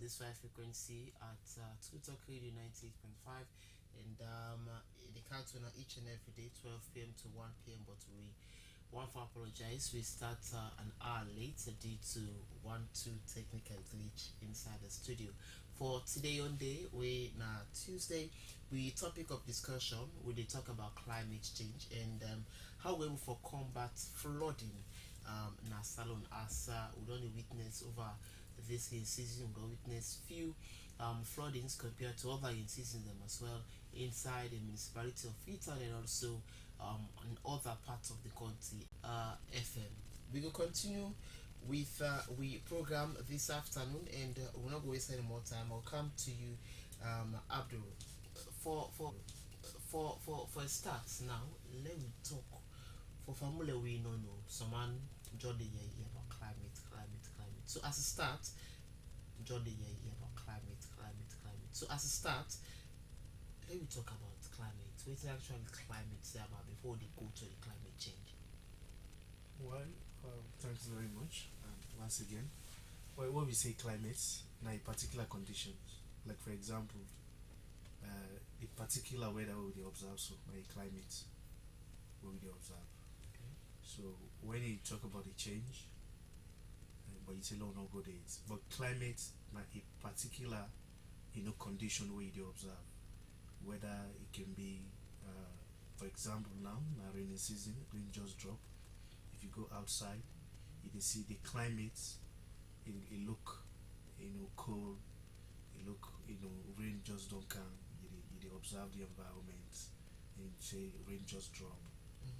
this five frequency at TruTok Radio 98.5, and the count on each and every day 12 p.m. to 1 p.m. But we want to apologize. We start an hour late due to one two technical glitch inside the studio. For today on day, we now Tuesday, we topic of discussion we dey talk about climate change and how we will for combat flooding in our salon as we don't witness over this rain season we don witness few floodings compared to other rain seasons them as well inside the municipality of Eton and also in other parts of the country. FM. We will continue with we program this afternoon and we'll not go waste any more time. I'll come to you, Abdul. For a start now, let me talk. For family we know someone Jordan yeah about climate. So as a start, Jordan yeah about climate. So as a start, let me talk about climate. What is actually climate say about before they go to the climate change? Well, thanks very much. Once again, well, when we say climates, now a particular conditions, like for example, a particular weather we dey observe, so by a climate we dey observe. Okay. So when you talk about the change, but you say no, no go dates. But climate, now a particular, condition where you dey observe, whether it can be, for example, now rainy season, rain just drop. If you go outside, you can see the climate. It look, cold. It look, rain just don't come. You observe the environment, and say rain just drop.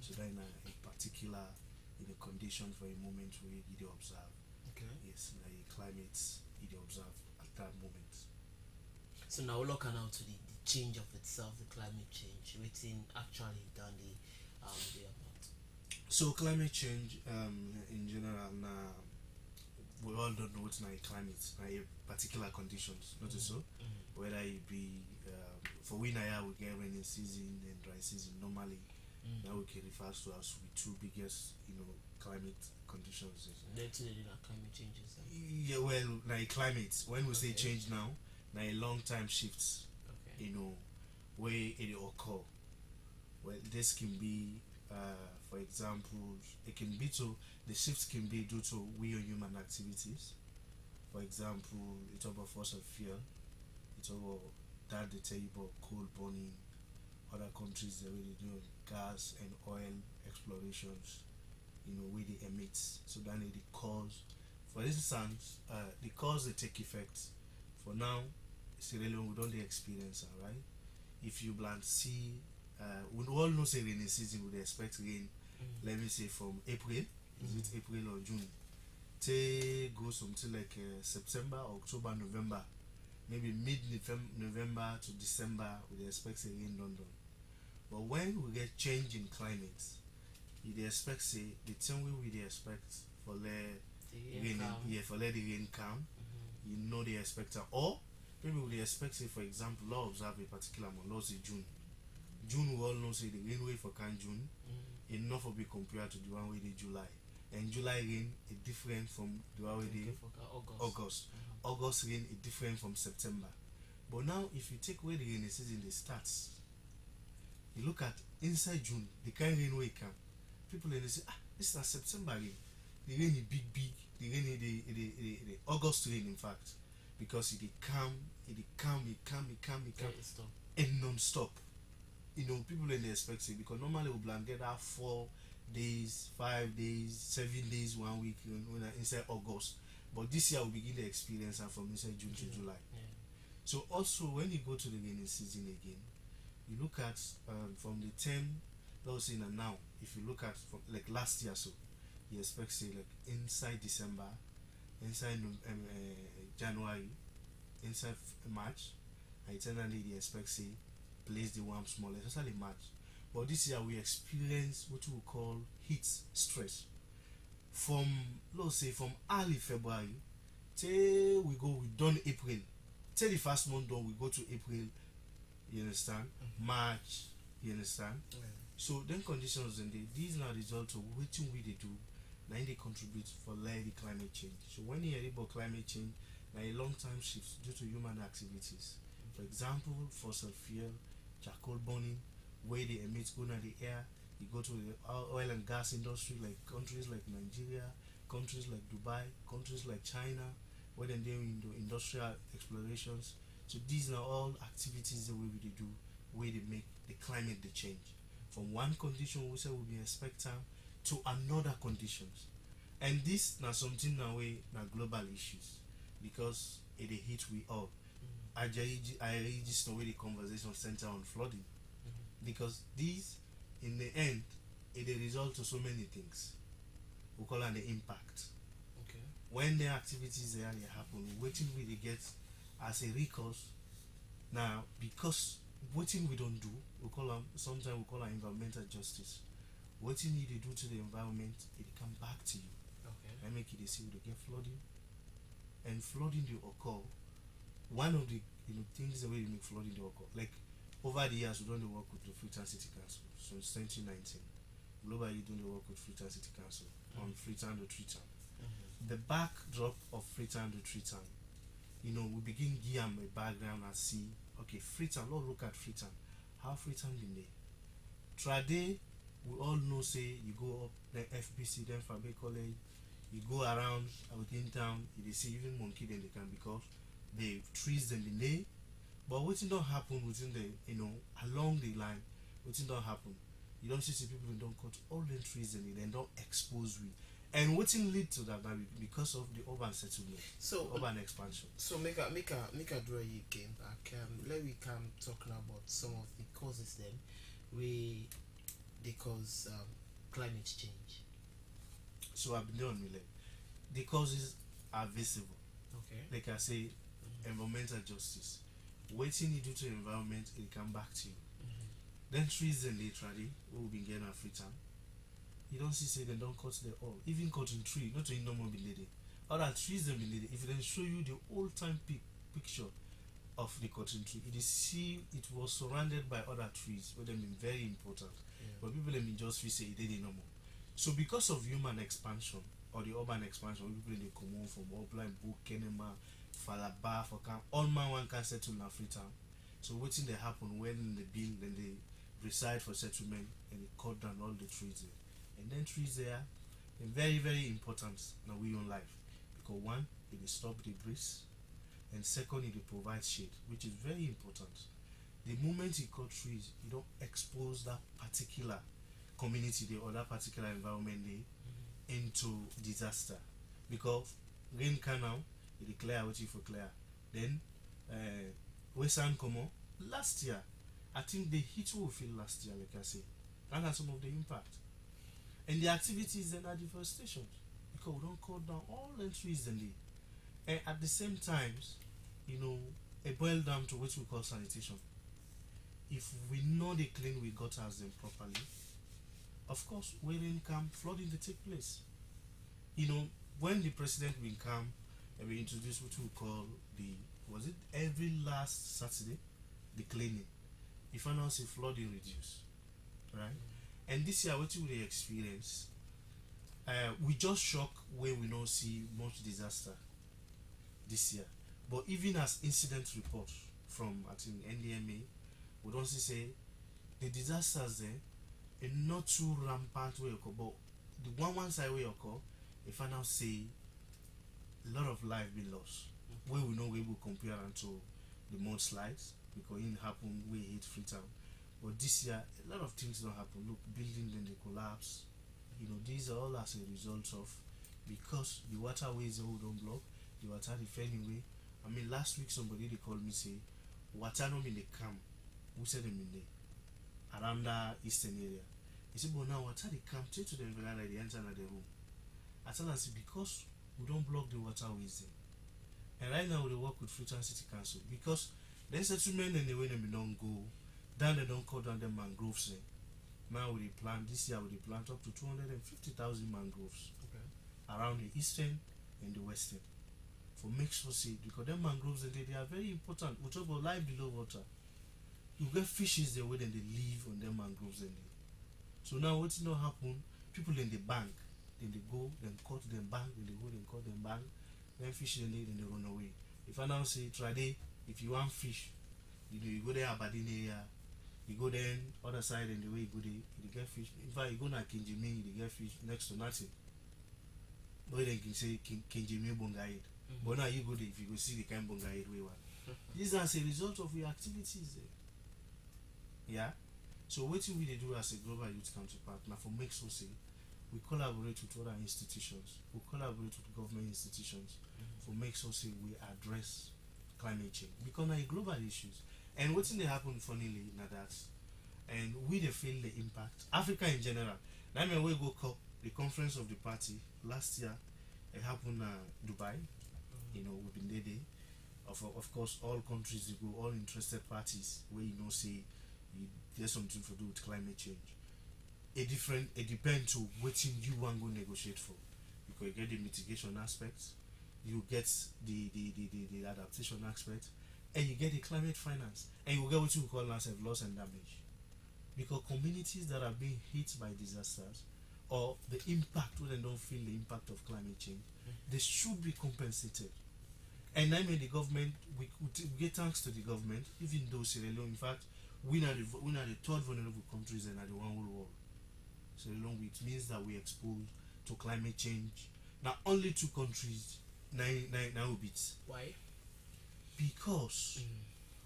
So then a particular, condition for a moment where you dey observe. Okay. Yes, like a climate you dey observe at that moment. So now we're looking out to the change of itself, the climate change, waiting actually done the amount. So climate change, in general, now we all don't know what's now a climate, now a particular conditions, not so. Whether it be for we now we get rainy season and dry season normally. Now we can refer to as we two biggest, climate conditions. Then to the climate changes. Then. Yeah, well, like climate. When we say Okay. change now a long time shifts, Okay. where it occur. Well, this can be, for example, it can be to the shifts can be due to we human activities. For example, it's about fossil fuel. It's about that they tell you about coal burning. Other countries they really do gas and oil explorations. Where they emit. So then it cause, for instance, the cause they take effect. For now, Sierra Leone we don't dey experience, alright. If you plant see, we all know say rainy season we dey expect rain. Let me say from April, is it April or June? Say go something like September, October, November, maybe mid November to December we dey expect say rain done. But when we get change in climate, you dey expect say the thing we dey expect for let The rain, calm. yeah, for let the rain come, you know they expect her. Or maybe we dey expect say for example, law observe a particular month, let's say June. June we all know say the rain way for can June enough will be compared to the one way the July. And July rain is different from the one way the Okay, for August. August. August rain is different from September. But now if you take away the rainy season they starts, you look at inside June, the kind rain way come. People then they say, this is a September rain. The rain is big. The rain is the August rain in fact. Because it come, Okay, stop. and non-stop. People then they expect it because normally we blanket that 4 days, 5 days, 7 days, 1 week when inside August. But this year we begin to experience and from inside June to July. Yeah. So also when you go to the rainy season again, you look at from the 10, let's say now, if you look at from like last year, so you expect say like inside December, inside January, inside March, and eternally they expect say place the warm small, especially March. But this year we experience what we call heat stress. From let's say from early February till we done April. Till the first month done we go to April, you understand? March, you understand? Yeah. So then conditions and these now result of what we they do, now they contribute for the climate change. So when you hear about climate change, now a long time shift due to human activities. For example, fossil fuel, charcoal burning, where they emit go into the air. You go to the oil and gas industry, like countries like Nigeria, countries like Dubai, countries like China, where they're doing industrial explorations. So these are all activities the way we do, where they make the climate the change from one condition we say we'll be expecting to another conditions. And this now something now way now global issues because it hit we all. I just know where the conversation center on flooding because these in the end it a result of so many things. We call it the impact. Okay. When the activities there they happen, waiting we they get as a recourse now because waiting we don't do, we call them sometimes we call it environmental justice. Waiting you they do to the environment, it come back to you. Okay. I make it they see they get flooding. And flooding they occur. One of the things the way they make flooding they occur. Like over the years we don't work with the Freetown City Council since 2019. Globally don't work with Freetown City Council on Freetown to TruTok. The backdrop of Freetown to TruTok, we begin give them a background and see, okay, Freetown, let's look at Freetown. How Freetown been there? Trade, we all know say you go up the FBC, then Fabe College, you go around within town, you see even monkey then they can because the trees then been there. But what don't happen within the along the line, what don't happen. You don't see people don't cut all the trees and they don't expose we. And what lead to that now because of the urban settlement, so urban expansion. So make a draw you again back. Let we come talking about some of the causes then they cause climate change. So I've been done with it. The causes are visible. Okay. Like I say, environmental justice. Waiting you do to the environment, it come back to you. Then trees and literally will be getting a free time. You don't see say they don't cut the all. Even cutting tree, not in normal lady. Other trees them lady. If they show you the old time picture of the cotton tree, it is see it was surrounded by other trees, but them been very important. Yeah. But people them just feel say it didn't normal. So because of human expansion or the urban expansion, people they come on from Upline, Book, Kenema, Falaba, for camp, all man one can settle in Freetown. So waiting they happen when they build then they reside for settlement and they cut down all the trees there. And then trees there are very, very important in our own life because one, it stop the breeze, and second, it provides shade, which is very important. The moment you cut trees, you don't expose that particular community there or that particular environment there into disaster because rain canal it declare what you for clear. Then Western Como last year, I think the heat will feel last year, like I say, and that's some of the impact. And the activities then are deforestation because we don't cut down all the trees then and at the same times, it boils down to what we call sanitation. If we know they clean we gutters them properly, of course when rain come, flooding they take place. When the president will come and we introduce what we call every last Saturday, the cleaning. If I now say flooding reduce, right? And this year, what we experience, we just shock when we don't see much disaster this year. But even as incident reports from I think NDMA, we don't see say the disasters there are not too rampant way occur, but the one side way occur, if I now say a lot of life be lost, where we know we will compare to the mudslides because it happened we hit Freetown. But this year, a lot of things don't happen. Look, buildings then they collapse. These are all as a result of because the waterways all don't block, the water the anyway. I mean, last week somebody they called me say, water no in the camp. Who said them in there? Around the eastern area. He said, but now water they camp take to the envelope they enter the room. I tell them, because we don't block the waterways there. And right now we work with Freetown City Council because the settlement and the way them don't go. Then they don't cut down the mangroves. Now we plant this year we plant up to 250,000 mangroves around the eastern and the western. For make sure see because them mangroves they are very important. We talk about life below water. You get fishes there where then they live on them mangroves and so now what's not happen? People in the bank, then they go, then cut them bank, then they go, then cut them bank. then fish then they run away. If I now say try day, if you want fish, you go there Aberdeen area, you go then other side and the way you go there, you get fish. In fact, you go na Kinjimi, you get fish next to nothing. But then can say Kinjimi Bongaid. But now you go there, if you go see the kind Bongaid we want. This is as a result of your activities there. Yeah. So what we do as a global youth counterpart now for make so say we collaborate with other institutions, we collaborate with government institutions for make so say we address climate change because now global issues. And what's in the happen funnily now that and we they feel the impact. Africa in general. Now when we go COP, the conference of the party last year it happened Dubai. You know, we've been there. Of course all countries they go, all interested parties where you know say there's something to do with climate change. It depends on what you want to negotiate for. Because you get the mitigation aspect, you get the adaptation aspect, and you get the climate finance, and you get what you call loss and damage. Because communities that are being hit by disasters or the impact when they don't feel the impact of climate change, they should be compensated. And I mean the government, we get thanks to the government, even though Sierra Leone, in fact, we are the third vulnerable countries and are the one whole world. Sierra Leone, which means that we exposed to climate change. Now only 2 countries now bits. Why? Because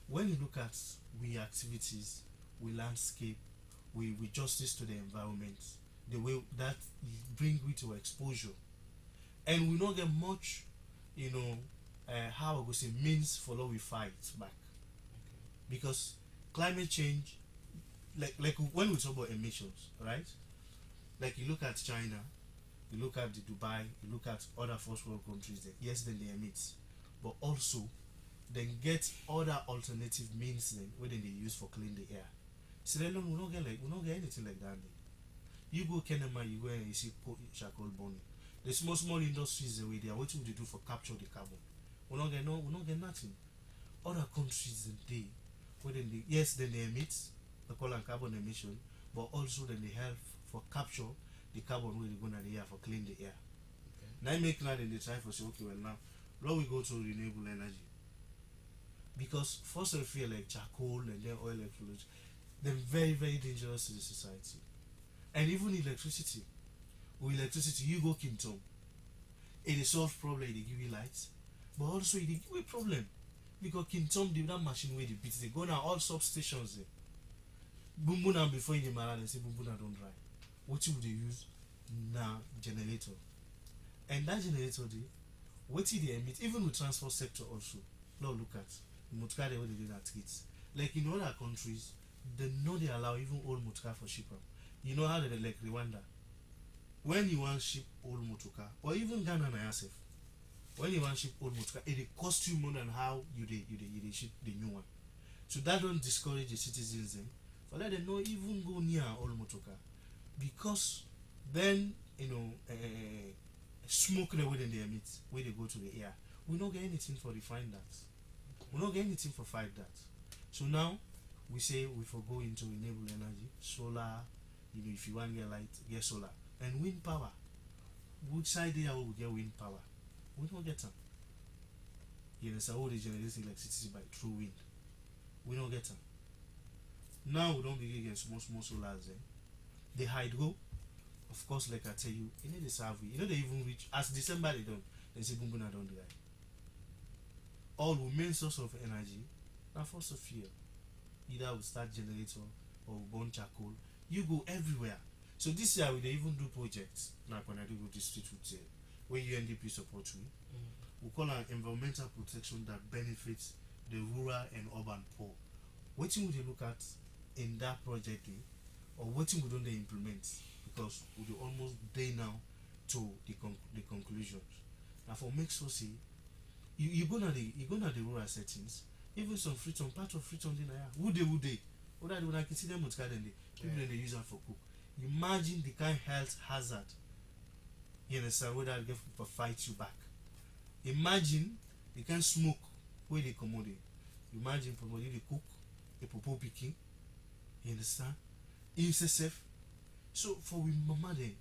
when you look at we activities, we landscape, we justice to the environment, the way that bring we to exposure, and we don't get much, you know, how I go say means for how we fight back. Because climate change, like when we talk about emissions, right? Like you look at China, you look at the Dubai, you look at other first world countries there. Yes, then they emit, but also then get other alternative means then where they use for clean the air. Sierra Leone we don't get anything like that. You go Kenema, you go and you see charcoal burning. The small industries the way they are, what would they do for capture the carbon? We don't get nothing. Other countries they where then they emit, they call it carbon emission, but also then they help for capture the carbon where they go in the air for clean the air. Now make now then they try for say okay well now we go to renewable energy. Because fossil fuel like charcoal and then oil explosion, they're very, very dangerous to the society. And even electricity. With electricity, you go Kintom. It solve problem, they give you lights. But also it give you a problem. Because Kintom, that machine where they beat, they go now all substations there. Bumbuna before in the Mara, they say Bumbuna don't dry. What would they use? Now generator. And that generator what did they emit? Even with transport sector also. Now look at motor the way they do that kids. Like in other countries, they know they allow even old motor for shipper. You know how they like Rwanda. When you want ship old motor or even Ghana and yourself, when you want ship old motor it costs you more than how you ship the new one. So that don't discourage the citizens then. For that they know even go near old motor because then you know smoke the way they emit, where they go to the air. We don't get anything for refine that. We don't get anything for fight that. So now we say we forgo into renewable energy, solar, you know, if you want to get light, get solar. And wind power. Which side there we get wind power? We don't get them. You know, so how they generate electricity by through wind. We don't get them. Now we don't begin against small solars then. The hydro, of course, like I tell you, you know the survey, you know they even reach as December they don't, they say boom boom don't die. All the main source of energy now fossil fuel. Either we start generator or we burn charcoal. You go everywhere. So this year we they even do projects like when I do go district with where UNDP support we. We call an environmental protection that benefits the rural and urban poor. What would they look at in that project or what we don't they implement? Because we do almost day now to the conclusions. Now for make so see you go to the rural settings, even some Freetown, part of Freetown in there. Would they? What I do when I can see them with garden people they use that for cook. Imagine the kind of health hazard. You understand where that get people fight you back. Imagine the kind of smoke where they commode. Imagine for when they cook, a popo picking. You understand? It's safe. So for we mama then,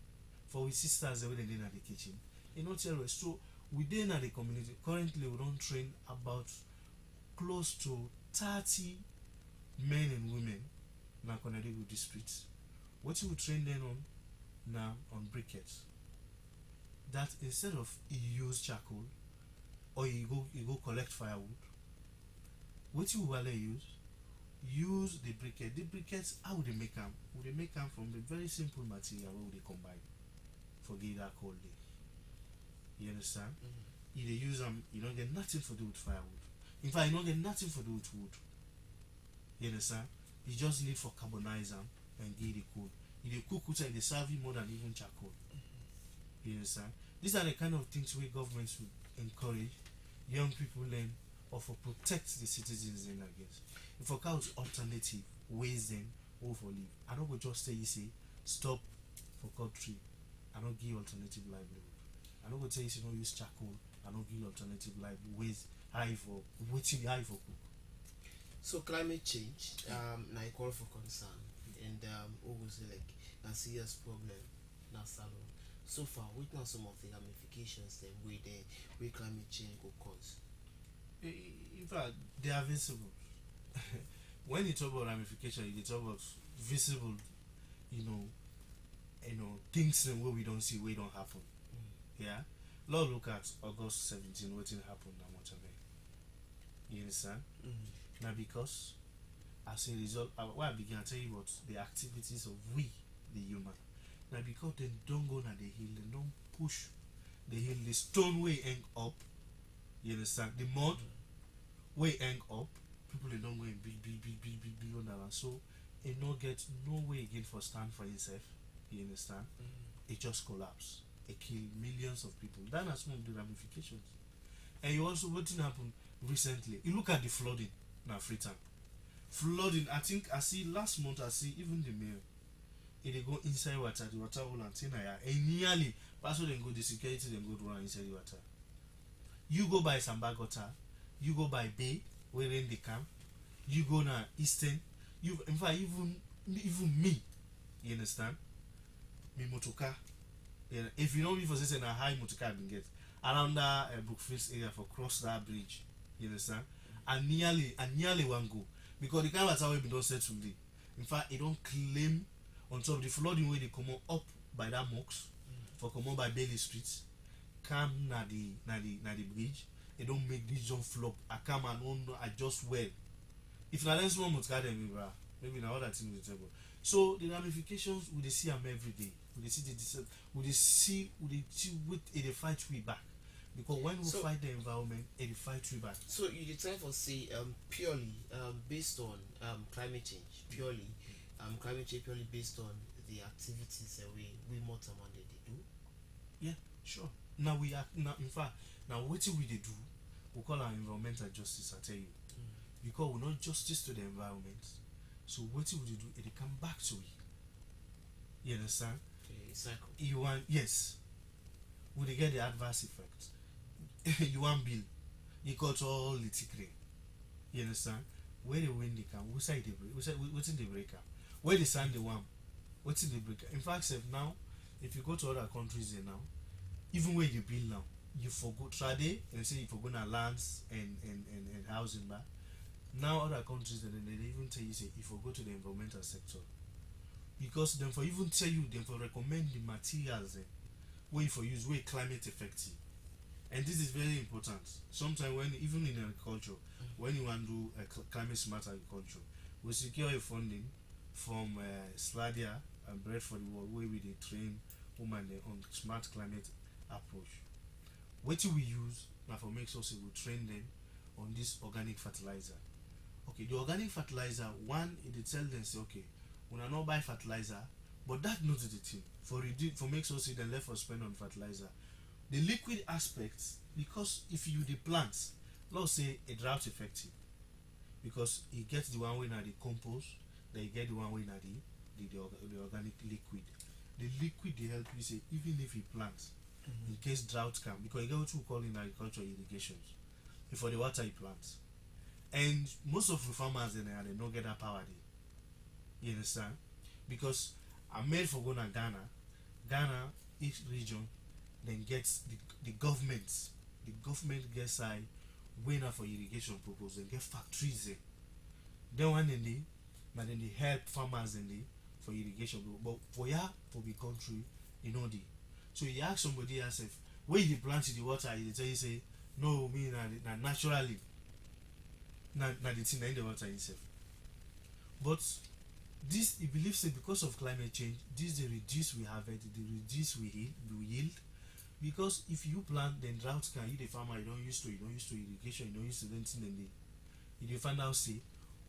for we sisters that were in the kitchen, you know tell us. So within the community currently we don't train about close to 30 men and women na Konadigo district. What you will train them on now on briquettes. That instead of you use charcoal or you go collect firewood, what you will use the briquette. The briquettes, how would they make them? Would they make them from a very simple material where would they combine? Forget that cold day. You understand? If they use them, you don't get nothing for do with firewood. In fact, you don't get nothing for do with wood. You understand? You just need for carbonize them and give the cool. If they cook outside, they serve you more than even charcoal. You understand? These are the kind of things where governments would encourage young people learn or for protect the citizens in against. If for cows alternative ways then or for live. I don't go just say you say stop for cut tree. I don't give alternative livelihood. I don't go tell you say don't use charcoal. I don't give alternative life ways high for waiting high for cook. So climate change, now call for concern, and always like a serious problem, now salon. So far, what are some of the ramifications then where climate change will cause? In fact, they are visible. When you talk about ramification, you talk about visible, you know, things where we don't see, where don't happen. Yeah. Lord, look at August 17, what happened that much of it. You understand? Now because as a result, what I began to tell you about the activities of we, the human. Now because they don't go on the hill, they don't push the hill, the stone way hang up. You understand? The mud way hang up. People they don't go and big on that. So it no get no way again for stand for himself. You understand? It just collapse. It kill millions of people. That is one of the ramifications. And you also what happened recently. You look at the flooding in Freetown. Flooding, I think I see last month I see even the mayor. If they go inside water, the water will antenna and nearly that's what they go the security then go run inside the water. You go by Sambagota, you go by Bay, where in the camp, you go now Eastern, you in fact even me, you understand? Me motoka. Yeah, if you know me for saying a high motoka I've been get around that Brookfields area for cross that bridge, you understand? And nearly one go. Because the kind of water we don't set today. In fact, it don't claim on top of the flooding way they come up by that mocks for come up by Bailey Street, come na the bridge. It don't make this jump flop. I come and on adjust well. If not small motoka them maybe now other things will table. So the ramifications we see them every day. We see with it fight we back. Because when we fight the environment, it fight we back. So you try for say purely based on climate change, purely climate change purely based on the activities that we mortal man they do. Yeah, sure. Now we are now in fact now what we they do, we call our environmental justice, I tell you. Because we not justice to the environment. So what we do, it come back to it. You understand? Okay, cycle. You want yes. Would they get the adverse effect? You want bill, you got all the tickling. You understand? Where the wind they come, what's the break? What's in the breaker? Where the sun they want, what's in the breaker? In fact, now, if you go to other countries now, even where you build now, you forgo trade and say you forgo na lands and housing back. Now other countries they even tell you say if you go to the environmental sector, because then for even tell you then for recommend the materials where for use where climate effective. And this is very important. Sometimes when even in agriculture, when you want to do climate smart agriculture, we secure a funding from Sladia and Bread for the World where we they train women on smart climate approach. What do we use now for make sure we train them on this organic fertilizer? Okay, the organic fertilizer one it tell them say okay, we are not buy fertilizer, but that not the thing. For make sure they left for spend on fertilizer. The liquid aspects, because if you the plants, let's say a drought effective, because you get the one way now the compost, then you get the one way now the organic liquid. The liquid they help you say even if you plant, in case drought come, because you get what we call in agriculture irrigations. Before the water you plant. And most of the farmers in there they don't get that power there. You understand? Because I'm made for going to Ghana, each region then gets the government the government get side winner for irrigation purpose and get factories there. Then one in the but then they help farmers in the for irrigation purpose. But for ya for the country, you know the so you ask somebody else if where you plant the water, they tell you say no me na naturally na the thing in the water itself. But this he believes that because of climate change, this they reduce we harvest, they reduce we yield. Because if you plant, then drought can you the farmer you don't used to irrigation, you don't used to anything in the if you find out say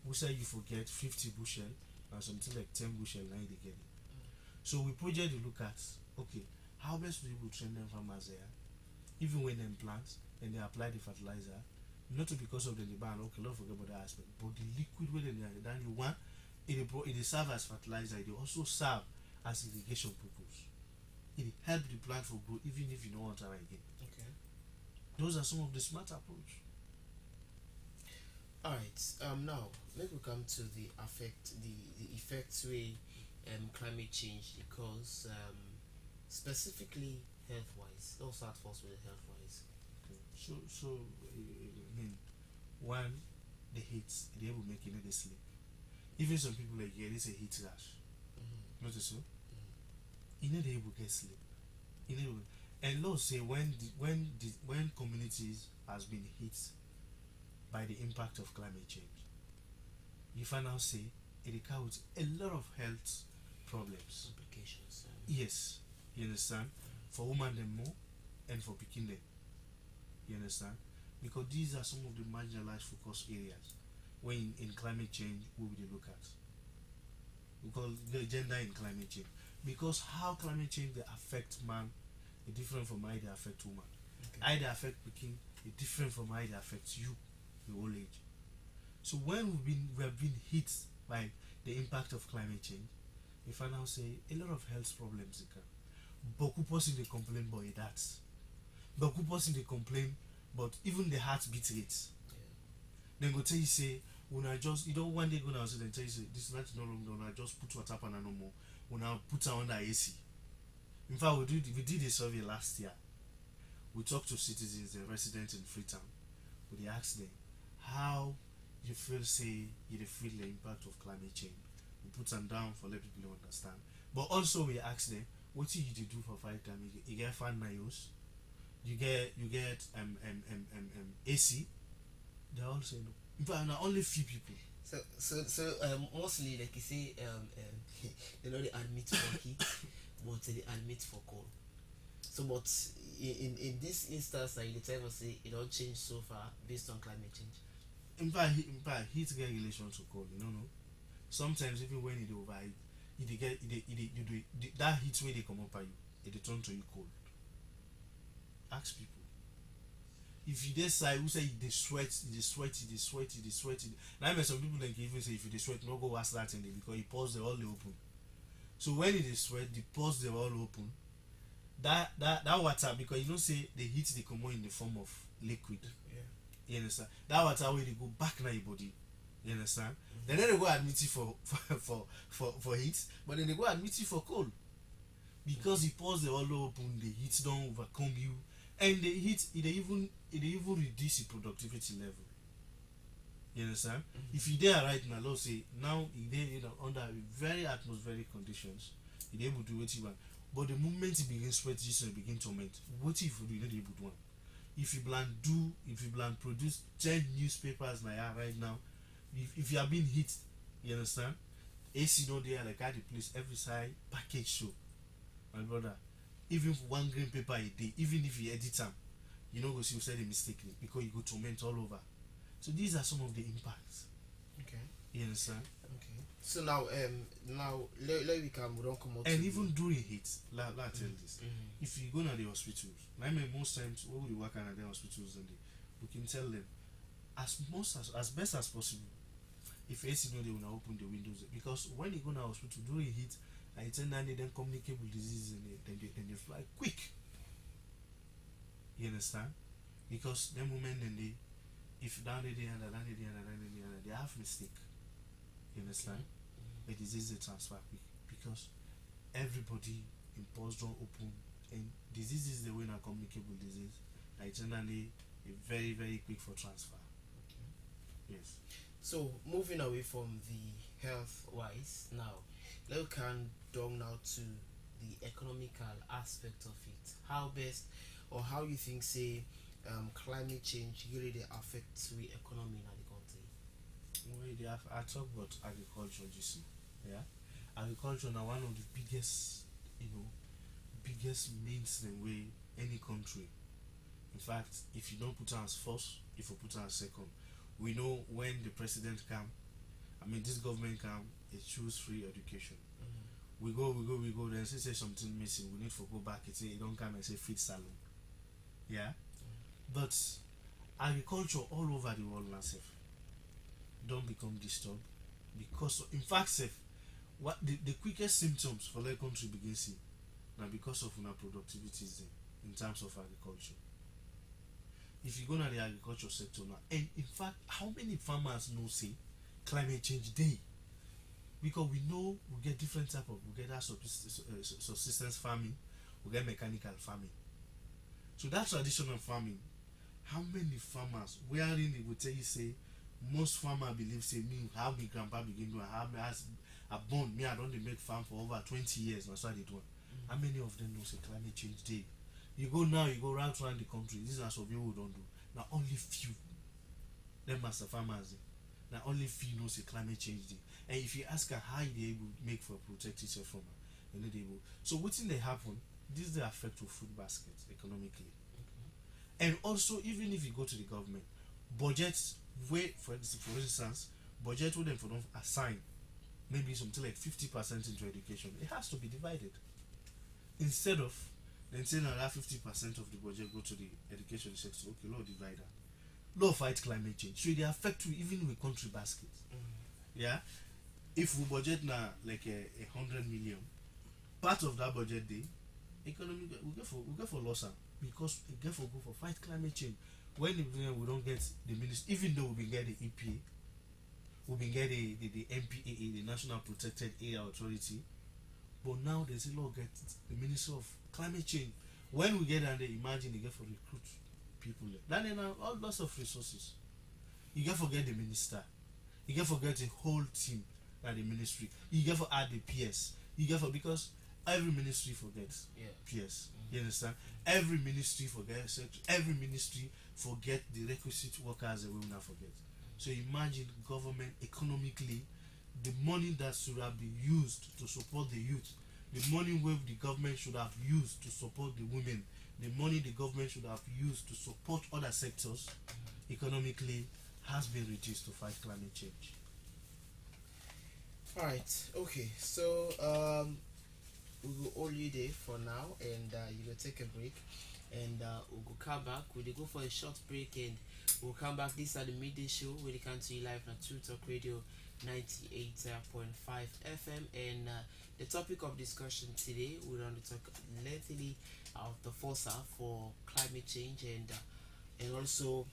who say you forget 50 bushel and something like 10 bushel now they get it. So we project to look at okay, how best we will train them farmers there, even when them plant and they apply the fertilizer, not because of the ban, okay, don't forget about that aspect, but the liquid where they then you want it serve as fertilizer, it also serve as irrigation purpose. It help the plant for growth even if you don't want to again. Okay. Those are some of the smart approach. Alright, now maybe we come to the effects way climate change because specifically health wise. Let's start first with the health wise. Okay. So I mean one the heat they will make you know they sleep. Even some people like yeah, they say heat rash. Notice so? You know they able get sleep. You know and laws say when communities has been hit by the impact of climate change, you find out say it causes a lot of health problems. Complications. Yes, you understand? For women them more and for picking them. You understand? Because these are some of the marginalized focus areas when in climate change we will look at. We call the gender in climate change. Because how climate change they affect man is different from how they affect woman. Okay. How they affect picking is different from how they affect you, your old age. So when we have been hit by the impact of climate change, we find out say a lot of health problems they can. Beaucoup person they complain about that. Beaucoup person they complain but even the heartbeat rates. Yeah. Then go tell you say when I just you don't one day go now and tell you say this night no longer I just put water on no more. When I put her under AC. In fact we did a survey last year. We talked to citizens and residents in Freetown. We asked them how you feel say you feel the impact of climate change. We put them down for let people understand. But also we asked them what you do for 5 times you get fan nails, you get AC. They all say no. In fact now only few people. So mostly like you say they know they admit for heat but they admit for cold. So but in this instance that you tell us say it don't change so far based on climate change. In fact heat get relation to cold, you know. Sometimes even when it overheat, that heat where they come up at you, it turn to you cold. Ask people. If you decide who say they sweat. Now I mean some people like even say if you they sweat, no go ask that thing because you pause they all open. So when it is sweat, the pores they all open. That water because you know say the heat they come out in the form of liquid. Yeah. You understand? That water where they go back now your body. You understand? Then they go admit it for heat, but then they go admit it for cold. Because the pores they all open, the heat don't overcome you. And the heat it even reduce the productivity level. You understand? If you there right now, let's say now you under very atmospheric conditions, you able to do what you want. But the moment you begin sweat, you begin torment. What if you not able to do? If you plan produce 10 newspapers like right now, if you are being hit, you understand? AC no there like I the place every side package show. My brother, even for 1 green paper a day, even if you edit them, you know go see you said it mistakenly because you go torment all over. So these are some of the impacts. Okay. You understand? Okay. So now let we don't come out. And even during heat, let tell this. Mm-hmm. If you go to the hospitals, I mean most times when we work at the hospitals and we can tell them as best as possible. If AC no they will not open the windows because when you go to hospital during heat, I tell them then communicable diseases and they fly quick. You understand? Because the moment then they if down the day and they have mistake. You understand? The disease they transfer quick because everybody in pores don't open and disease is the way now communicable disease. are generally very very quick for transfer. Yes. So moving away from the health wise now, let's come down now to the economical aspect of it. How best or how you think say climate change really they affect the economy in the country? Well, I talk about agriculture, you see. Yeah. Agriculture now one of the biggest, biggest mainstream way any country. In fact, if you don't put us first, if you put us second, we know when the president come, I mean this government come, it choose free education. We go, then say something missing, we need to go back and say it don't come and say free salon. Yeah. But agriculture all over the world now safe. Don't become disturbed because in fact safe what the quickest symptoms for their country begin see now because of our productivity is there in terms of agriculture. If you go to the agriculture sector now, and in fact, how many farmers know say climate change day? Because we know we get different type of we get that subsistence farming, we get mechanical farming. So that traditional farming, how many farmers wherein they will tell you say most farmer believe say me how my grandpa begin doing how as I born me I don't make farm for over 20 years that's why they do. How many of them know say climate change day? You go now, you go round around the country. These are some people who don't do. Now only few, them master farmers. Now only few know say climate change day. And if you ask her how they able make for protect yourself from her, they not able. So what thing they happen? This they affect your food basket economically. And also even if you go to the government, budgets where for instance, budget with them for them assign maybe something like 50% into education. It has to be divided. Instead of then say now that 50% of the budget go to the education sector. Okay, law divide that. Law fight climate change. So they affect you even with country baskets. Yeah. If we budget now like a 100 million, part of that budget day, economy we go for loss because we go for fight climate change. When we don't get the ministry, even though we get the EPA, we get the MPAA, the National Protected Area Authority, but now they still get the Minister of Climate Change. When we get there, they imagine they get for recruit people there. Then all lots of resources. You get forget the minister. You get forget the whole team at the ministry. You get for add the PS. You get for because every ministry forgets PS. You understand? Every ministry forgets. Every ministry forget the requisite workers that we will not forget. So imagine government economically, the money that should have been used to support the youth, the money where the government should have used to support the women, the money the government should have used to support other sectors economically has been reduced to fight climate change. Alright, okay. So we will hold you there for now and you will take a break and we'll come back. We'll go for a short break and we'll come back. This are the midday show where they come to you live on TruTok Radio 98.5 FM and the topic of discussion today we're going to talk lengthily of the force for climate change and also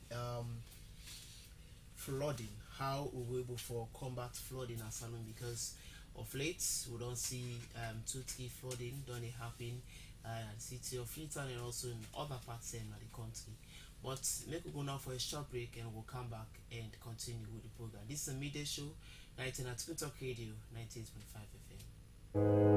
flooding. How we will able for combat flooding as Salon because of late we don't see 2-3 flooding don't happen in the city of Freetown and also in other parts of the country. But make we go now for a short break and we'll come back and continue with the program. This is a midday show, 19 at TruTok Radio 98.5 FM.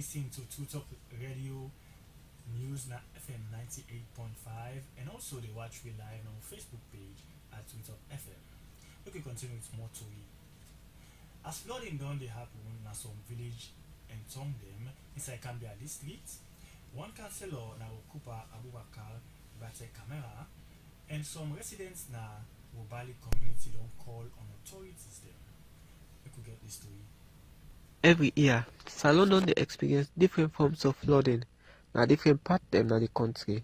listening to TruTok Radio News FM 98.5 and also they watch we live on Facebook page at TruTok FM. We can continue with more to it. As flooding done they happen in some village and some them inside Cambia district, one councillor now Kupa Abubakar Bate Camera and some residents na Wobali community don't call on authorities there. We could get this story. Every year, Salon don dey experience different forms of flooding na different part dem na the country.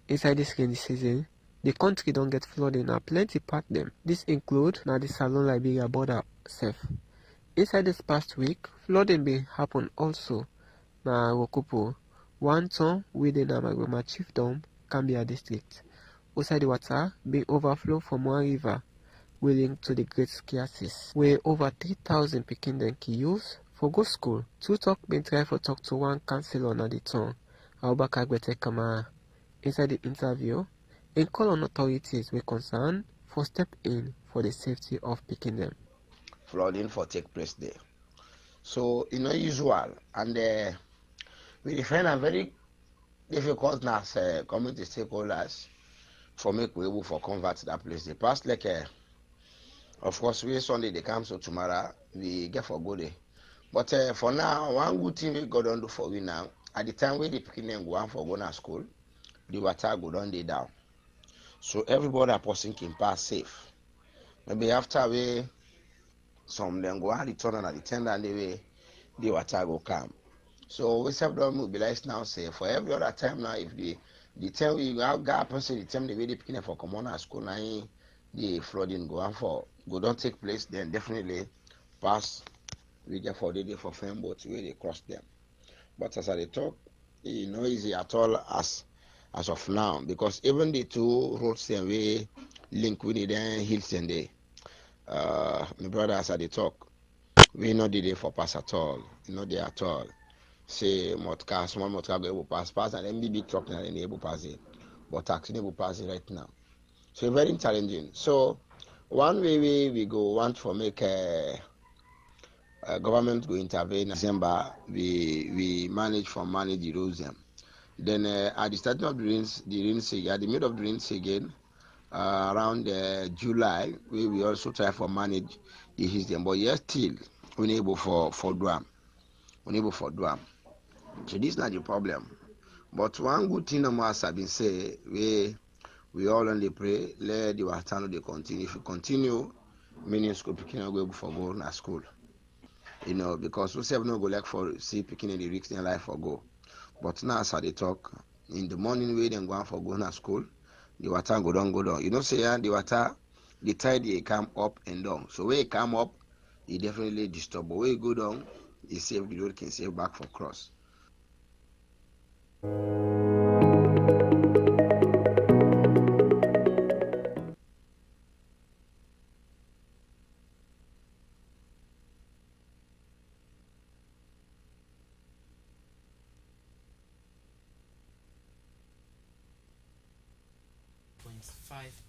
Inside this rainy season, the country don get flooding na plenty part dem. This include na the Salon-Liberia border sef. Inside this past week, flooding bin happen also na Rokopo, one town wey dey na Magoma Chiefdom, Cambia district. Outside the water bin overflow from one river wey link to the Great Skiasis, wey over 3,000 pikin dem can use for go school. TruTok been try for talk to one councillor na the town, Abubakar Gbete Kamara. Inside the interview, he call on authorities wey concerned for step in for the safety of pikin dem. Flooding for take place there. So usual and we find a very difficult as community stakeholders for make we able for convert that place. The past like of course we Sunday they come so tomorrow we get for go there. But for now, one good thing we go down do for we now, at the time when the pikin go on for going to school, the water go down dey down. So everybody person can pass safe. Maybe after we some them go and return at the tender and the water go come. So we self don't mobilize now say for every other time now if the time we go person the time the way the pikin for come on at school now the flooding go on for go don't take place, then definitely pass we get for the day for fame boats where they cross them. But as I talk, it's not easy at all as of now because even the two roads them we link with the hills and they my brother as I talk, we not the day for pass at all, not there at all. Say motor small motor go able pass and then big truck and then able pass it. But taxi able pass it right now. So very challenging. So one way we go want for make government go intervene in December. We manage the roads them. Then at the starting of the rains at the middle of the rains again, around July, we also try for manage the hills them. But yes, still unable for Dwam. Unable for Dwam. So this is not the problem. But one good thing as I've been say, we all only pray, let the water they continue. If you continue, many school picking go for go to school. Because we have no go like for see picking in the risk in life for go. But now as they talk, in the morning we then go for go to school, the water go down. Say the water, the tide they come up and down. So when it come up, it definitely disturb. But when it go down, it save the road can save back for cross.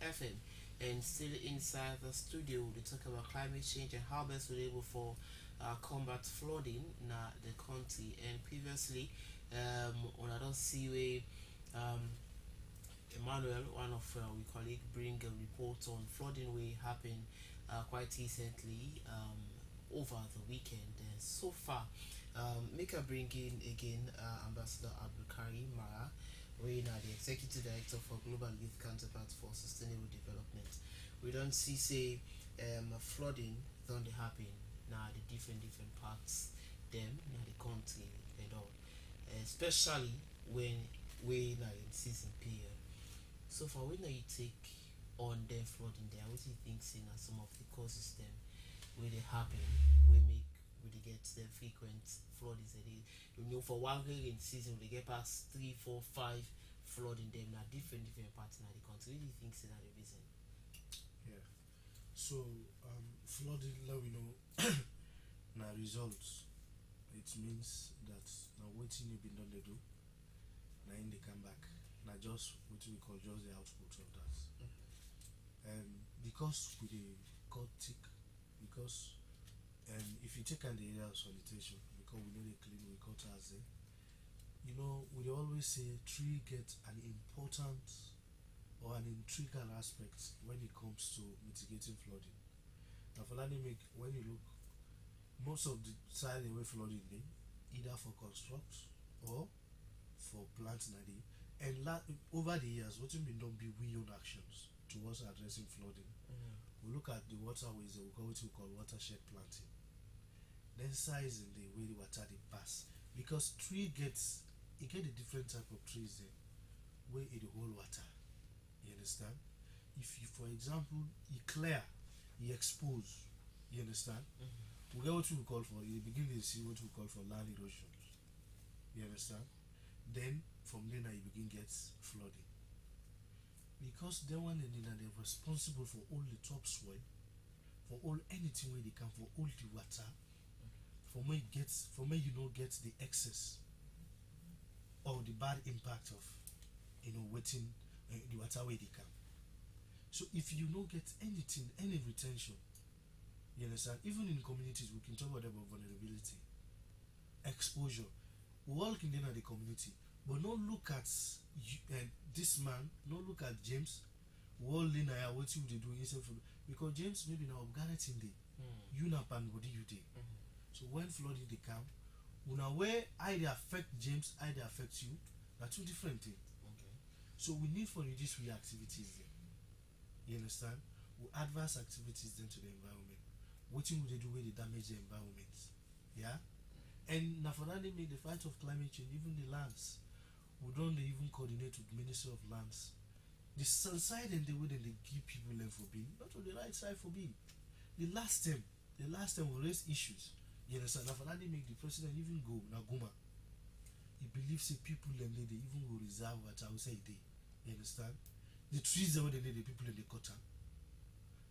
FM and still inside the studio we talk about climate change and how best we're able for combat flooding in the country. And previously on another seaway Emmanuel, one of we colleague, bring a report on flooding we happened quite recently over the weekend. So far make a bring in again Ambassador Abdulkari Mara, we are the Executive Director for Global Youth Counterpart for Sustainable Development. We don't see flooding don't happen now the different parts them in the country and all. Especially when we are in season period. So for when you take on them flooding there, what do you think in some of the causes them where they happen, we get the frequent flooding that is for one rain season they get past 3, 4, 5 flooding them now different parts in the country. What do you think is the reason? Yeah. So flooding now we know now results. It means that now waiting you been done they do. Now in they come back. Now just what we call just the output of that. Because we the got thick, because if you take on the area of sanitation, because we know they clean we cut as you know, we always say tree get an important or an integral aspect when it comes to mitigating flooding. Now, for that make when you look, most of the side away flooding dey either for construct or for planting at the and over the years what been done be we own actions towards addressing flooding. We look at the waterways that we call what we call watershed planting. Then size in the way the water they pass because tree gets it get a different type of trees there where it hold water. You understand? If you for example you clear, you expose, you understand? We get what we call for in the beginning you see what we call for land erosion. You understand? Then from there now you begin get flooding. Because they one and then they're responsible for all the topsoil, for all anything where they can for all the water, from where it gets from where you know gets the excess or the bad impact of waiting the water where they can. So if you don't get anything, any retention, you understand? Even in communities, we can talk about vulnerability, exposure. We all can enter the community, but not look at this man, not look at James. We all in here, what you they do instead for because James maybe now guaranteeing day, you not pan body you day. So when flooding they come, una where I they affect James, I they affect you. That's two different things. Okay. So we need for reduce we activities there. You understand? We adverse activities then to the environment. What would they do where they damage the environment? Yeah? And now for that they make the fight of climate change, even the lands. We don't they even coordinate with Ministry of Lands. The side and the way that they give people land for being, not on the right side for being. The last time we raise issues. You understand? Now for that they make the president even go Naguma. He believes that people and they even go reserve water outside day. You understand? The trees that they the people in the cutter.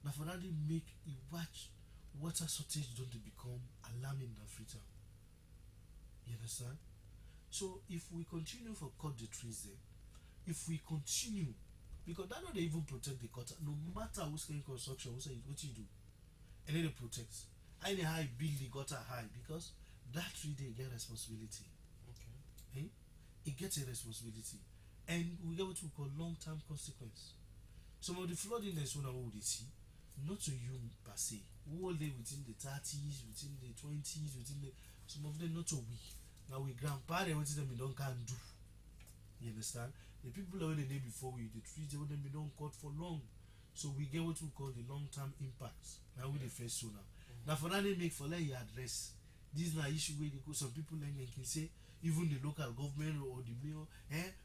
Now for that they make a watch water shortage don't they become alarming in Africa. You understand? So if we continue for cut the trees there, if we continue because that not they even protect the cutter, no matter who's going construction, what you do, and then they protect. I know how build the gutter high because that tree they get responsibility. Okay. It gets a responsibility. And we get what we call long-term consequence. Some of the flooding that's one what they see, not to you per se. We all live within the 30s, within the 20s, within the some of them not so weak. Now we grandpa they what them don't can do. You understand? The people that they did before we the trees they would be don't cut for long. So we get what we call the long-term impacts. Now we the face so now. Now for that they make for let you address. This na issue where they go some people like can say even the local government or the mayor,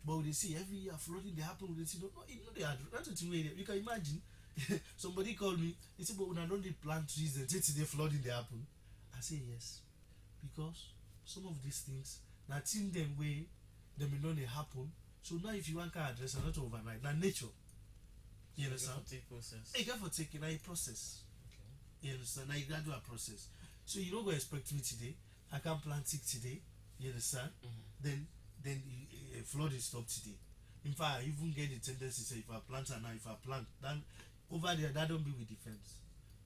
but they see every year flooding they happen, they see no, they are that's the way you can imagine. Somebody called me, they said, but when I don't they plant trees and say the flooding they happen. I say yes. Because some of these things now in them way they may not they happen. So now if you want to address not overnight, now nature. You understand? Take process. You got for taking a process. Okay. You understand? Now you got to do a process. So you don't go expect me today. I can plant it today. You understand? Then flood is stopped today. In fact, I even get the tendency to say if I plant and now if I plant, then over there that don't be with defense.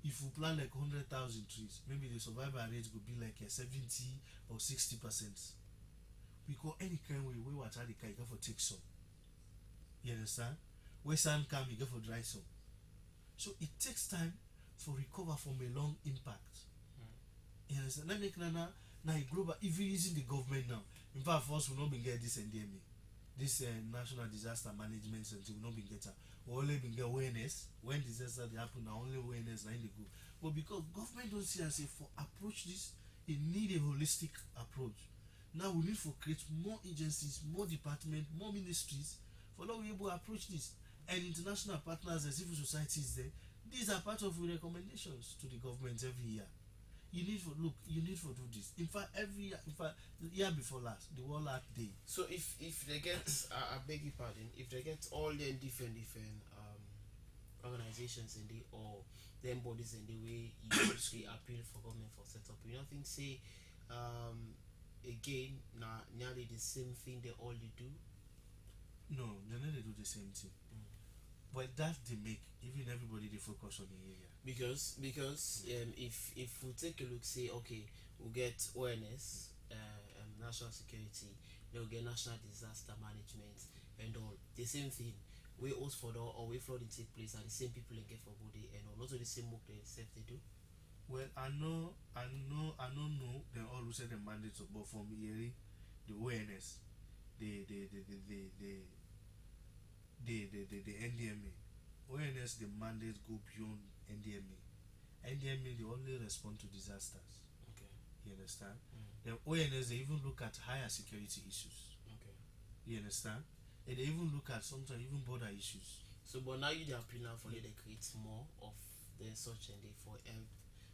If we plant like 100,000 trees, maybe the survival rate could be like a 70 or 60%. Because any kind way we water the car, you go for take some. You understand? Where sun come, you go for dry some. So it takes time for recover from a long impact. You understand? Let me now global even using the government now. In fact, first we not been get this NDMA, this National Disaster Management Center. We not been get we only been get awareness when disaster they happen. Now only awareness now in the go. But because government don't see us for approach this, it need a holistic approach. Now we need for create more agencies, more departments, more ministries for now we able to approach this. And international partners and civil societies there. These are part of the recommendations to the government every year. You need for do this. In fact, every year, year before last, the World Art Day. So if they get, I beg your pardon, if they get all the different organizations in the or them bodies in the way you usually appeal for government for setup, you don't think say again now nearly the same thing they all do? No, they never do the same thing. But that they make even everybody they focus on the area. Because if we take a look, say okay, we'll get ONS, national security, they'll get national disaster management and all. The same thing. We host for the or we flooding take place and the same people in get for body and all. Not the same work they self they do. Well, I don't know. They always say the mandate, but from here, the ONS, the NDMA, ONS, the mandate go beyond NDMA. NDMA they only respond to disasters. Okay. You understand? Mm. The ONS they even look at higher security issues. Okay. You understand? And they even look at sometimes even border issues. So but now you they are now for they create more of the such and they for help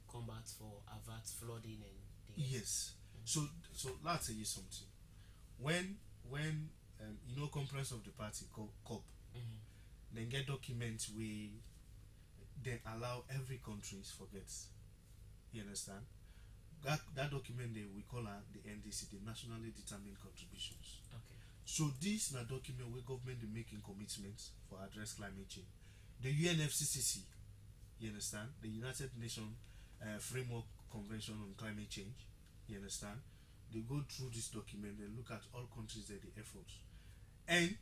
combat for avert flooding and things. Yes. So let's tell you something. When you know conference of the party called COP, Mm-hmm. then get documents we then allow every countries forget. You understand? That document they we call the NDC, the nationally determined contributions. Okay. So this na document where government is making commitments for address climate change. The UNFCCC, you understand? The United Nations Framework Convention on Climate Change, you understand? They go through this document and look at all countries that the efforts. And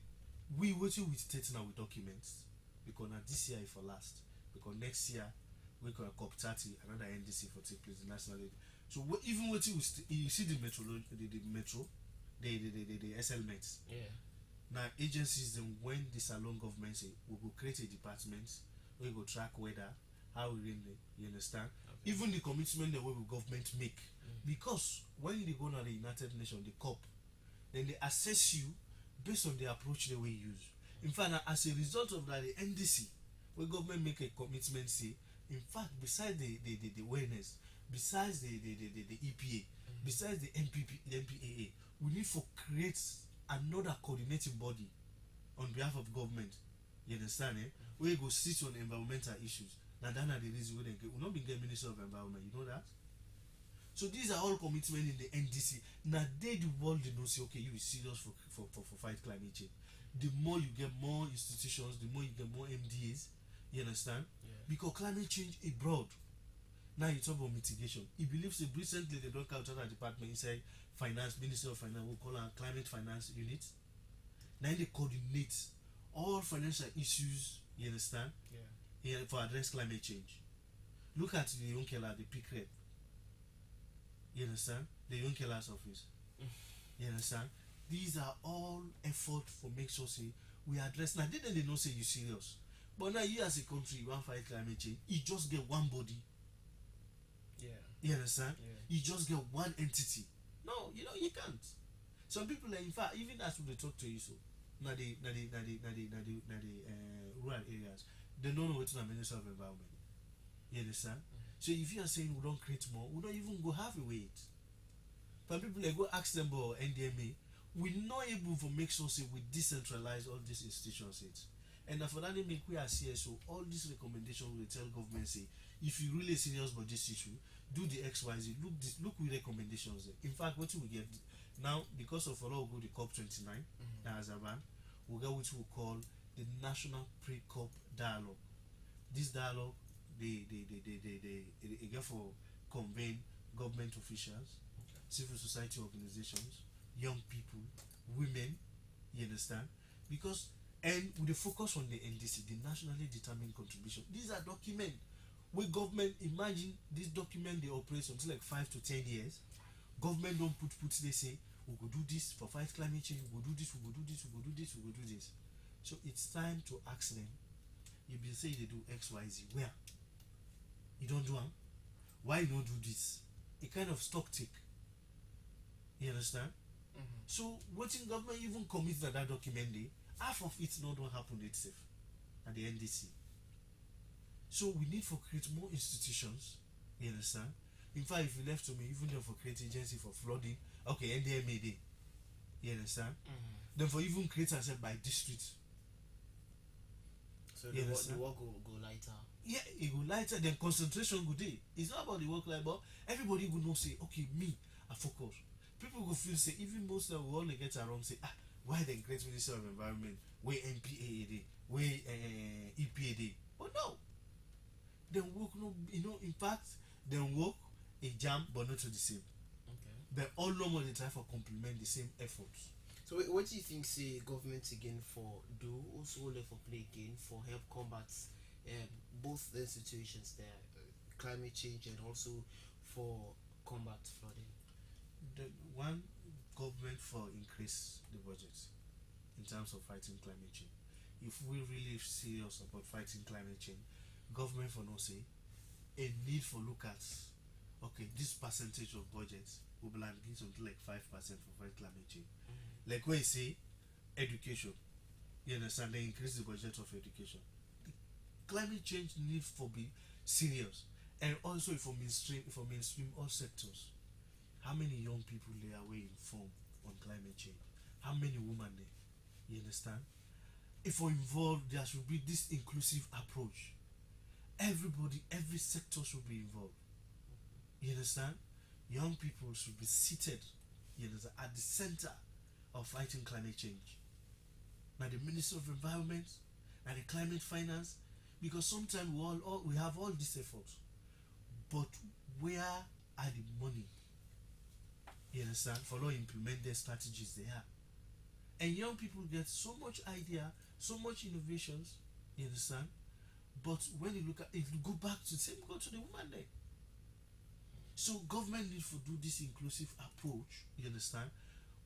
we waiting with state now with documents because now this year is for last. Because next year we got COP30, another NDC for take place nationally. So even waiting with you see the metro, the SLMET. Yeah. Now agencies then when the salon government say we will create a department, we go track weather, how we really, you understand? Okay. Even the commitment the way the government make. Mm. Because when they go to the United Nations, the COP, then they assess you based on the approach they will use. In fact, as a result of that, the NDC, where government make a commitment, say, in fact, besides the awareness, besides the EPA, besides the MPAA, we need to create another coordinating body on behalf of government. You understand, eh? Where you go sit on environmental issues. Now, that's the reason where they get. We'll not be getting Minister of Environment, you know that? So these are all commitments in the NDC. Now they the world they know say okay you is serious for fight climate change. The more you get more institutions, the more you get more MDAs. You understand? Yeah. Because climate change is broad. Now you talk about mitigation. He believes that recently they don't count another department inside finance, Ministry of Finance, we call our climate finance unit. Now they coordinate all financial issues, you understand? Yeah. For address climate change. Look at the Yonkela, the peak rep. You understand? The Yonkela's office. You understand? These are all effort for make sure say we address. Now they don't say you serious. But now you as a country you want fight climate change, you just get one body. Yeah. You understand? Yeah. You just get one entity. No, you know you can't. Some people in fact even as they talk to you so now the rural areas, they don't know what's the Minister of Environment. You understand? So if you are saying we don't create more, we don't even go half a weight. But people like go ask them about NDMA, we're not able to make sure say we decentralize all these institutions. And for that they make we are CSO, all these recommendations we tell government say, if you really serious about this issue, do the XYZ, look with recommendations there. In fact, what we get now, because of all go the COP29, as a ban, we get what we call the National Pre-COP Dialogue. This dialogue they get for convene government officials, civil society organizations, young people, women, you understand? Because and with the focus on the NDC, the nationally determined contribution. These are documents where government imagine this document they operate until like 5 to 10 years. Government don't put they say we go do this for fight climate change, we go do this, we go do this, we go do this, we go do this. So it's time to ask them. You been say they do XYZ where? You don't do them. Why you don't do this? A kind of stock take. You understand? So what in government even commit that document day, half of it not don't happen itself at the NDC. So we need to create more institutions. You understand? In fact, if you left to me, even though for create agency for flooding, okay, NDMA day. You understand? Then for even create ourselves by district. So the work go lighter. Yeah, it go lighter, then concentration go day. It's not about the work life, but everybody will know say, okay, me, I focus. People go feel say, even most of we all get around say, why the great Minister of Environment, where MPAA day, where EPA day. But no. Then work no, in fact, then work a jam but not to the same. Okay. But all normal they try for complement the same efforts. So what do you think say government again for do also only for play again for help combat um, both the situations there, climate change and also for combat flooding? The one, government for increase the budget in terms of fighting climate change. If we really serious about fighting climate change, government for no say a need for look at, okay, this percentage of budget will be like something like 5% for fight climate change. Like where you say education, you understand, they increase the budget of education. Climate change need for be serious, and also for mainstream all sectors. How many young people they are way informed on climate change? How many women they, you understand? If we involve, there should be this inclusive approach. Everybody, every sector should be involved. You understand? Young people should be seated, you understand, at the center of fighting climate change. Now the Minister of Environment, now the climate finance, because sometimes we have all these efforts, but where are the money? You understand? For all implement their strategies they are. And young people get so much idea, so much innovations, you understand? But when you look at, if you go back to the same, go to the woman there. So government need to do this inclusive approach, you understand?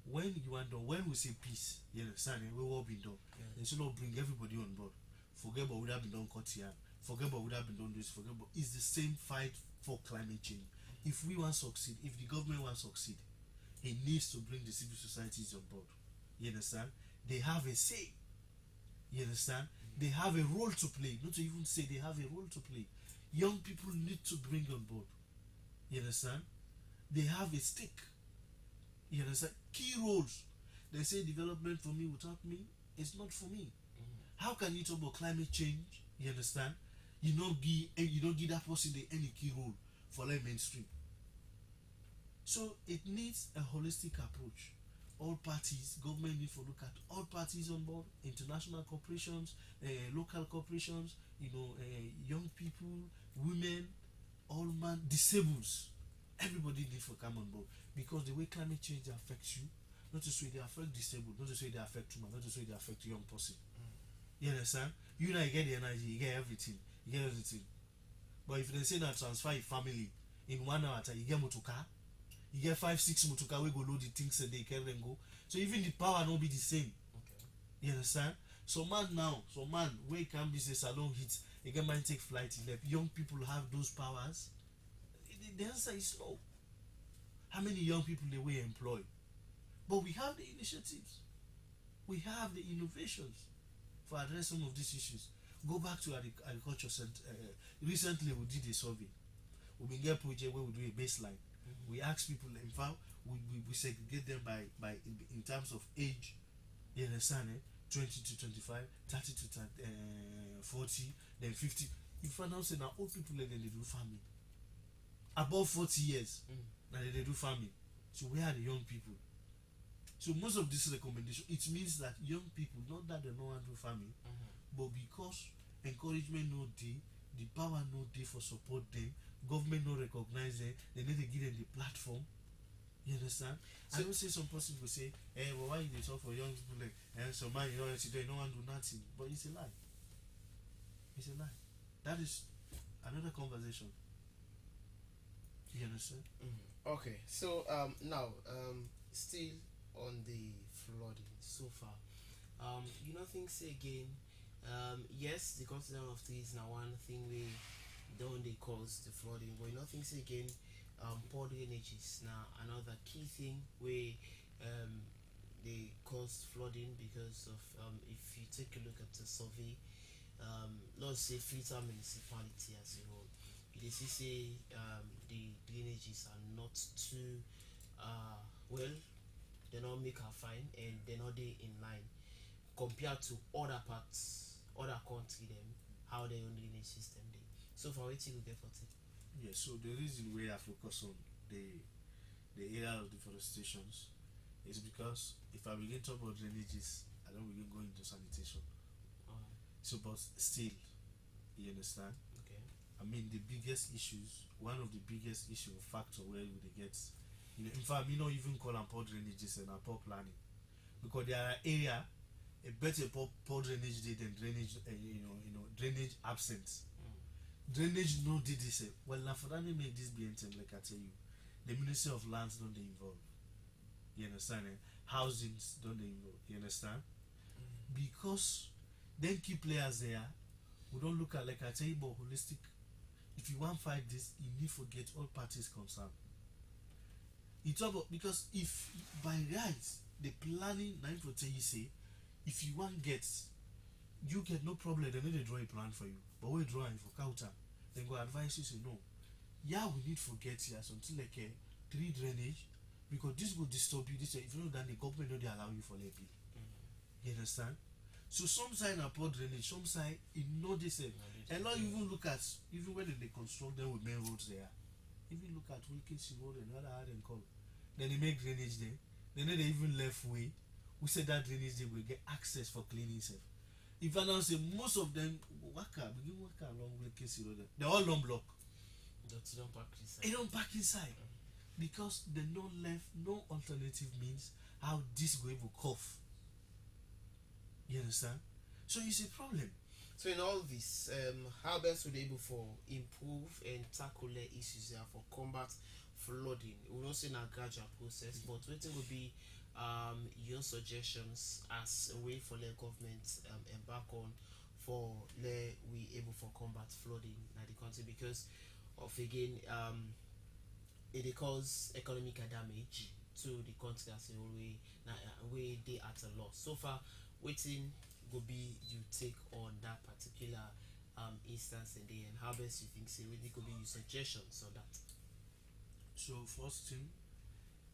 When you want done, when we say peace, you understand, we all been done. Yeah. They should not bring everybody on board. Forget what would have been done cut here. Forget what would have been done this, forget what it's the same fight for climate change. If we want to succeed, if the government wants to succeed, it needs to bring the civil societies on board. You understand? They have a say. You understand? They have a role to play. Not to even say they have a role to play. Young people need to bring on board. You understand? They have a stake. You understand? Key roles. They say development for me without me is not for me. How can you talk about climate change? You understand? You don't give that person any key role for like mainstream. So it needs a holistic approach. All parties, government need to look at all parties on board, international corporations, local corporations, young people, women, all man, disables. Everybody needs to come on board because the way climate change affects you, not to say they affect disabled, not to say they affect women, not to say they affect young person. You understand? You know, you get the energy, you get everything, But if they say that transfer a family in 1 hour, you get motor you get 5-6 motor we go load the things and they can then go. So even the power not be the same. Okay. You understand? So man, where can be say salon hits, you get man take flight in left. Young people have those powers. The answer is no. How many young people they were employed? But we have the initiatives. We have the innovations for address some of these issues. Go back to agriculture center. Recently we did a survey. We been get project where we do a baseline. We ask people, in fact, we segregate them by in terms of age. You understand? 20 to 25, 30 to 40, then 50. You find out say now old people then they do farming. Above 40 years, now they do farming. So where are the young people? So most of this recommendation, it means that young people, not that they know how to do farming, but because encouragement no day, the power no day for support them, government no recognize them, they need to give them the platform. You understand? So I don't say some person will say, well, why they talk for young people like some man, you know one do nothing. But it's a lie. It's a lie. That is another conversation. You understand? Okay, so now still on the flooding so far. You know things again. Yes, the cutting down of trees now one thing we don't they cause the flooding, but you know things again. Poor drainages now another key thing where they cause flooding because of if you take a look at the survey, let's say Filter municipality as a whole, you see say the drainages are not too well, they not make her fine and they're not they in line compared to other parts, other country them how their own drainage system they. So for what you get for it. Yeah, so the reason we are focused on the area of deforestations is because if I begin to talk about drainages, I don't really go into sanitation. So but still, you understand? Okay. I mean the biggest issues, one of the biggest issue factor where we get, in fact, me not even call them poor drainages and poor planning. because there are area a better poor drainage day than drainage drainage absence. Drainage no did this. Well, now for that make this be like I tell you, the Ministry of Lands don't they involve. You understand? Housings don't they involve. You understand? Because then key players there, we don't look at like I tell you about holistic. If you want to fight this, you need to get all parties concerned. It's about because if by rights the planning nine for tell you say, if you want get, you get no problem. They need to draw a plan for you, but we draw it for counter. Then go advise you say no. Yeah, we need to get here something like a 3 drainage because this will disturb you. This if you know that the government don't allow you for levy. You understand? So some side are poor drainage, some side ignore this. And now you even look at even when they construct them with main roads there. Even look at Wilkinson Road and other hard and call. Then they make drainage there. Then they even left way. We said that drainage they will get access for cleaning self. If I now say most of them begin waka along Wilkinson Road, they're all long block. They don't park inside. They don't park inside. Because they no left no alternative means how this go able cough. You understand? So it's a problem. So in all this, how best would they able for improve and tackle the issues there for combat flooding? We don't say a gradual process, but what will be your suggestions as a way for the government embark on for we able for combat flooding in the country because of again it cause economic damage to the country as a whole way they at a loss. So far, waiting will be you take on that particular instance and how best you think say really could be your suggestions on that. So first thing,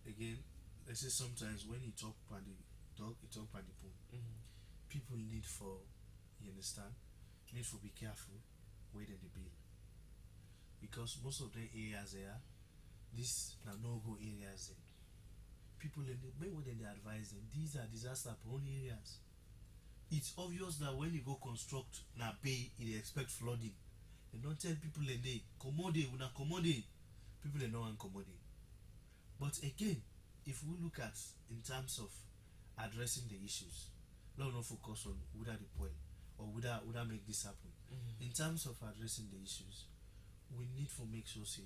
again, let's say sometimes when you talk on the dog, you talk on the phone. People need for you understand, need for be careful where they build because most of the areas there, this now no go areas there. People in the when they advise them, these are disaster prone areas. It's obvious that when you go construct na pay, you expect flooding. They don't tell people they commodate, una commodate. People they don't accommodate. But again, if we look at in terms of addressing the issues, not focus on whether the point or whether make this happen. In terms of addressing the issues, we need to make sure say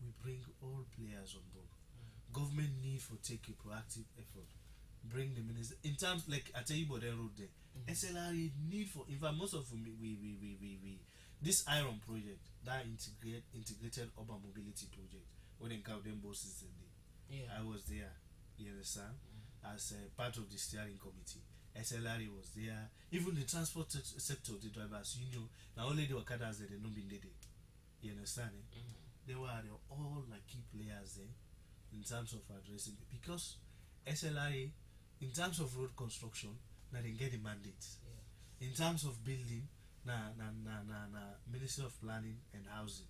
we bring all players on board. Government need to take a proactive effort. Bring the minister in terms like I tell you about the road there. SLRA need for in fact most of them we this iron project that integrated urban mobility project when they count them bosses in there. I was there, you understand? As a part of the steering committee. SLRA was there, even the transport sector, the drivers union, now only the Okadas they not been there. You understand? They were all like key players there in terms of addressing it because SLRA in terms of road construction now they get the mandate. In terms of building na Ministry of Planning and Housing.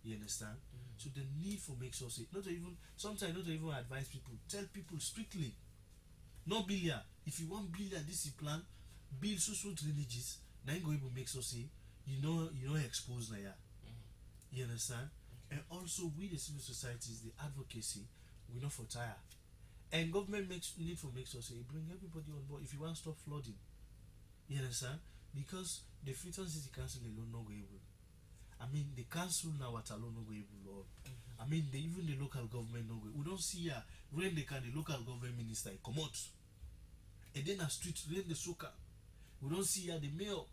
You understand? So the need for make sure say not even sometimes not even advise people, tell people strictly no billion. If you want billion this is plan, build social drainages, then go able make sure say you know expose na ya. You understand? And also we the civil societies, the advocacy, we not for tire. And government need to make sure say bring everybody on board if you want to stop flooding. You understand? Because the Freetown City Council alone not go able. I mean the council now what alone not go able. I mean even the local government no go. We don't see rain the local government minister come out. And then a street rain the soca. We don't see the mayor.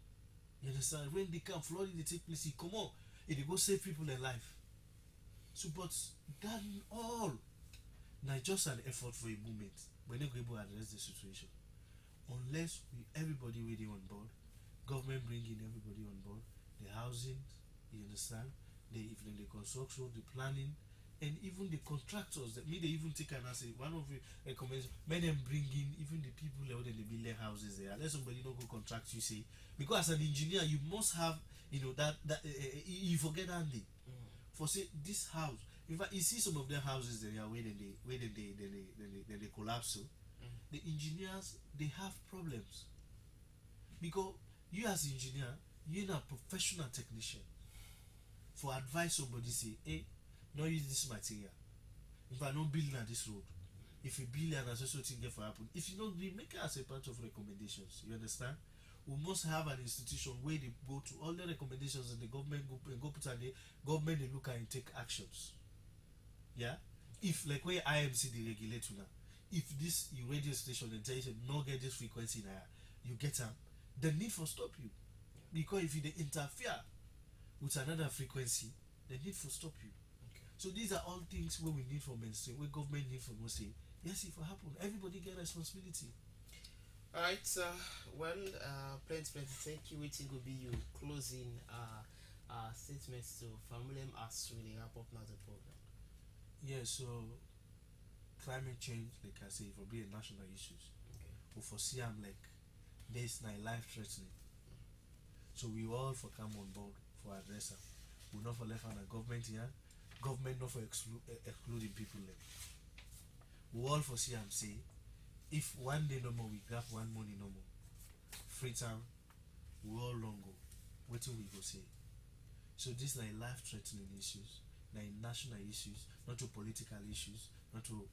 You understand? Rain the can flooding they take place, he come out. It go save people their life. So but that all now just an effort for a moment. We're not able to address the situation unless everybody waiting on board, government bringing everybody on board, the housing, you understand, even the construction, the planning, and even the contractors that they even take and say one of the recommendations, may them bring in even the people that they build their houses there. Let somebody not go contract you say because as an engineer you must have that you forget Andy for say this house. In fact, you see some of their houses there where they collapse. So the engineers they have problems because you as an engineer you're a professional technician. For advice somebody say, hey, don't use this material. If I don't build on this road, if a billion and social thing get for happen, if you don't agree, make it as a part of recommendations. You understand? We must have an institution where they go to all the recommendations and the government go put on the government they look and take actions. Yeah? If like where IMC they regulate now, if this radio station and tell you no get this frequency now, you get them, the need for stop you. Because if you they interfere with another frequency, the need for stop you. Okay. So these are all things where we need for mainstream, where government need for more say. Yes, if it happen, everybody get responsibility. Alright, well, plenty, thank you. Waiting will be you closing statements to family as we wrap up now the program. Yeah, so climate change, like I say, will be a national issues. Okay. We foresee I'm like this now life threatening. So we all for come on board for address them. We not for left hand government here, government not for excluding people like. We all foresee I'm say if one day no more we grab one money no more. Free time, we all long go. What will we go say? So these are life threatening issues, like national issues, not to political issues, not to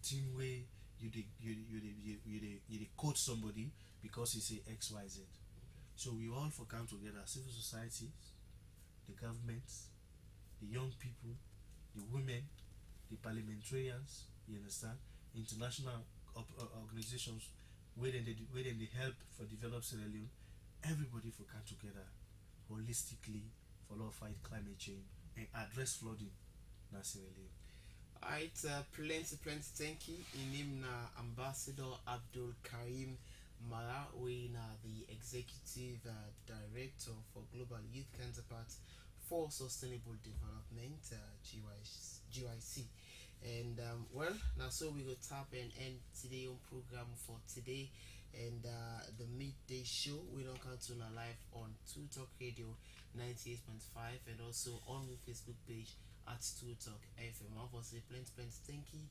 team way you quote somebody because he say XYZ. So we all for come together, civil societies, the governments, the young people, the women, the parliamentarians, you understand, international organizations where they help for develop Sierra Leone, everybody for come together holistically for law fight climate change and address flooding in Sierra Leone. Alright, plenty, thank you. In name na Ambassador Abdul Karim Mara, we na the Executive Director for Global Youth Counterpart for Sustainable Development, GYC. And well, now so we go tap and end today on program for today, and the midday show we don't count on live on TruTok Radio 98.5 and also on the Facebook page at TruTok FM. Obviously, plenty thank you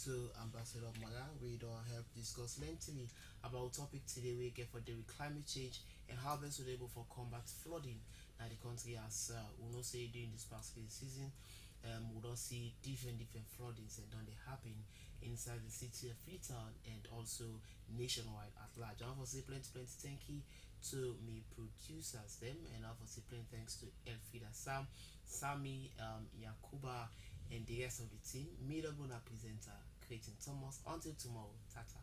to Ambassador Mara. We don't help discuss lengthily about topic today we get for the climate change and how best we're able for combat flooding that the country has we know say during this past season. We don't see different floodings and don't they happen inside the city of Freetown and also nationwide at large. Obviously, plenty thank you to me producers them, and obviously plenty thanks to Elfrida Sam, Sammy, Yakuba, and the rest of the team. Me the presenter, CREIGHTON Thomas. Until tomorrow, tata.